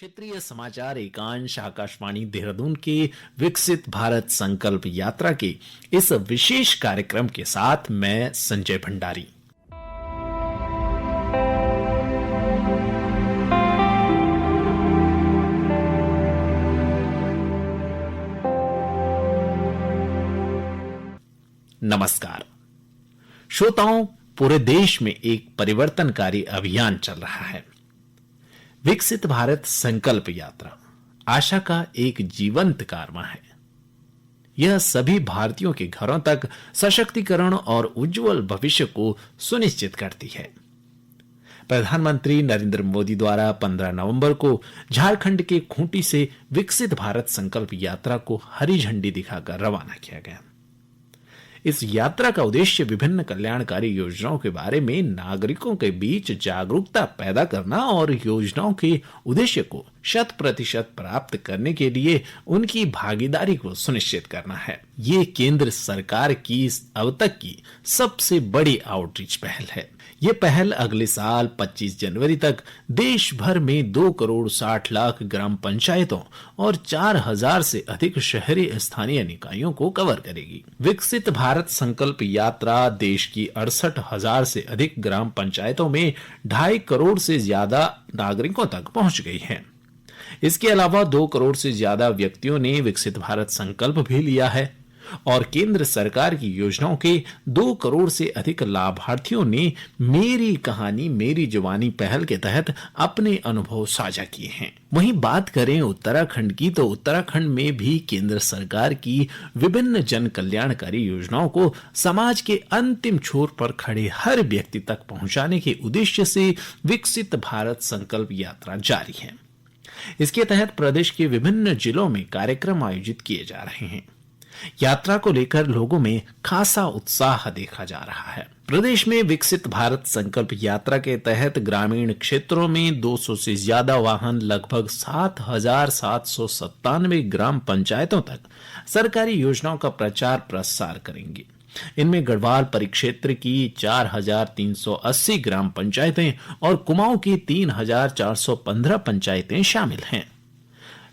क्षेत्रीय समाचार एकांश आकाशवाणी देहरादून के विकसित भारत संकल्प यात्रा के इस विशेष कार्यक्रम के साथ मैं संजय भंडारी। नमस्कार श्रोताओं, पूरे देश में एक परिवर्तनकारी अभियान चल रहा है। विकसित भारत संकल्प यात्रा आशा का एक जीवंत कारवा है। यह सभी भारतीयों के घरों तक सशक्तिकरण और उज्जवल भविष्य को सुनिश्चित करती है। प्रधानमंत्री नरेंद्र मोदी द्वारा 15 नवंबर को झारखंड के खूंटी से विकसित भारत संकल्प यात्रा को हरी झंडी दिखाकर रवाना किया गया। इस यात्रा का उद्देश्य विभिन्न कल्याणकारी योजनाओं के बारे में नागरिकों के बीच जागरूकता पैदा करना और योजनाओं के उद्देश्य को 100% प्राप्त करने के लिए उनकी भागीदारी को सुनिश्चित करना है। ये केंद्र सरकार की अब तक की सबसे बड़ी आउटरीच पहल है। ये पहल अगले साल 25 जनवरी तक देश भर में 2 करोड़ 60 लाख ग्राम पंचायतों और 4000 से अधिक शहरी स्थानीय निकायों को कवर करेगी। विकसित भारत संकल्प यात्रा देश की 68,000 से अधिक ग्राम पंचायतों में 2.5 करोड़ से ज्यादा नागरिकों तक पहुंच गई है। इसके अलावा 2 करोड़ से ज्यादा व्यक्तियों ने विकसित भारत संकल्प भी लिया है और केंद्र सरकार की योजनाओं के 2 करोड़ से अधिक लाभार्थियों ने मेरी कहानी मेरी जवानी पहल के तहत अपने अनुभव साझा किए हैं। वहीं बात करें उत्तराखंड की, तो उत्तराखंड में भी केंद्र सरकार की विभिन्न जन कल्याणकारी योजनाओं को समाज के अंतिम छोर पर खड़े हर व्यक्ति तक पहुंचाने के उद्देश्य से विकसित भारत संकल्प यात्रा जारी है। इसके तहत प्रदेश के विभिन्न जिलों में कार्यक्रम आयोजित किए जा रहे हैं। यात्रा को लेकर लोगों में खासा उत्साह देखा जा रहा है। प्रदेश में विकसित भारत संकल्प यात्रा के तहत ग्रामीण क्षेत्रों में 200 से ज्यादा वाहन लगभग 7,797 ग्राम पंचायतों तक सरकारी योजनाओं का प्रचार प्रसार करेंगे। इनमें गढ़वाल परिक्षेत्र की 4,380 ग्राम पंचायतें और कुमाऊं की 3,415 पंचायतें शामिल हैं।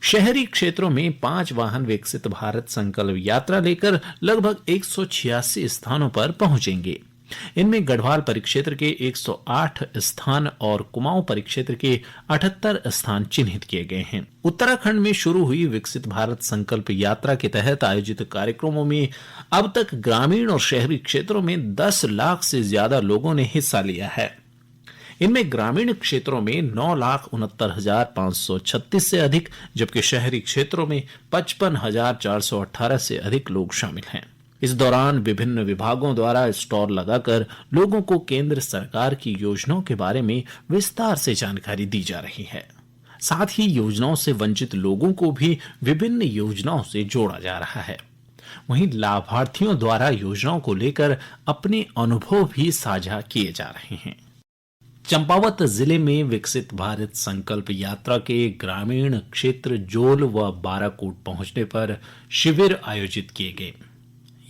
शहरी क्षेत्रों में 5 वाहन विकसित भारत संकल्प यात्रा लेकर लगभग 186 स्थानों पर पहुंचेंगे। इनमें गढ़वाल परिक्षेत्र के 108 स्थान और कुमाऊं परिक्षेत्र के 78 स्थान चिन्हित किए गए हैं। उत्तराखंड में शुरू हुई विकसित भारत संकल्प यात्रा के तहत आयोजित कार्यक्रमों में अब तक ग्रामीण और शहरी क्षेत्रों में 10 लाख से ज्यादा लोगों ने हिस्सा लिया है। इनमें ग्रामीण क्षेत्रों में 9,69,536 से अधिक, जबकि शहरी क्षेत्रों में 55,418 से अधिक लोग शामिल हैं। इस दौरान विभिन्न विभागों द्वारा स्टॉल लगाकर लोगों को केंद्र सरकार की योजनाओं के बारे में विस्तार से जानकारी दी जा रही है। साथ ही योजनाओं से वंचित लोगों को भी विभिन्न योजनाओं से जोड़ा जा रहा है। वहीं लाभार्थियों द्वारा योजनाओं को लेकर अपने अनुभव भी साझा किए जा रहे हैं। चंपावत जिले में विकसित भारत संकल्प यात्रा के ग्रामीण क्षेत्र जोल व बाराकोट पहुंचने पर शिविर आयोजित किए गए।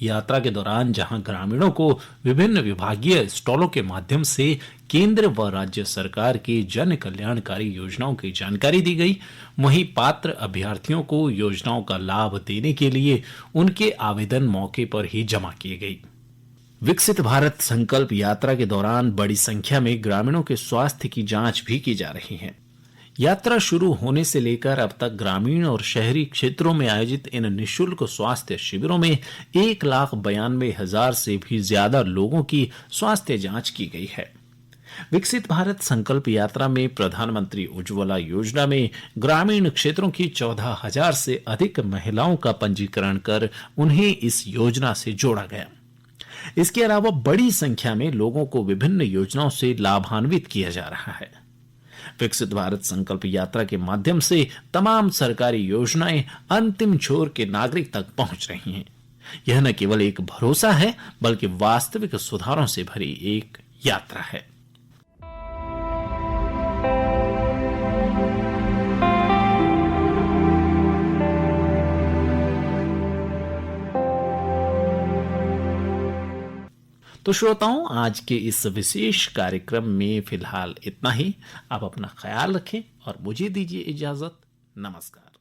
यात्रा के दौरान जहां ग्रामीणों को विभिन्न विभागीय स्टॉलों के माध्यम से केंद्र व राज्य सरकार की जन कल्याणकारी योजनाओं की जानकारी दी गई, वहीं पात्र अभ्यर्थियों को योजनाओं का लाभ देने के लिए उनके आवेदन मौके पर ही जमा किए गए। विकसित भारत संकल्प यात्रा के दौरान बड़ी संख्या में ग्रामीणों के स्वास्थ्य की जांच भी की जा रही है। यात्रा शुरू होने से लेकर अब तक ग्रामीण और शहरी क्षेत्रों में आयोजित इन निःशुल्क स्वास्थ्य शिविरों में 1,92,000 से भी ज्यादा लोगों की स्वास्थ्य जांच की गई है। विकसित भारत संकल्प यात्रा में प्रधानमंत्री उज्ज्वला योजना में ग्रामीण क्षेत्रों की 14,000 से अधिक महिलाओं का पंजीकरण कर उन्हें इस योजना से जोड़ा गया। इसके अलावा बड़ी संख्या में लोगों को विभिन्न योजनाओं से लाभान्वित किया जा रहा है। विकसित भारत संकल्प यात्रा के माध्यम से तमाम सरकारी योजनाएं अंतिम छोर के नागरिक तक पहुंच रही हैं। यह न केवल एक भरोसा है, बल्कि वास्तविक सुधारों से भरी एक यात्रा है। तो श्रोताओं, आज के इस विशेष कार्यक्रम में फिलहाल इतना ही। आप अपना ख्याल रखें और मुझे दीजिए इजाजत। नमस्कार।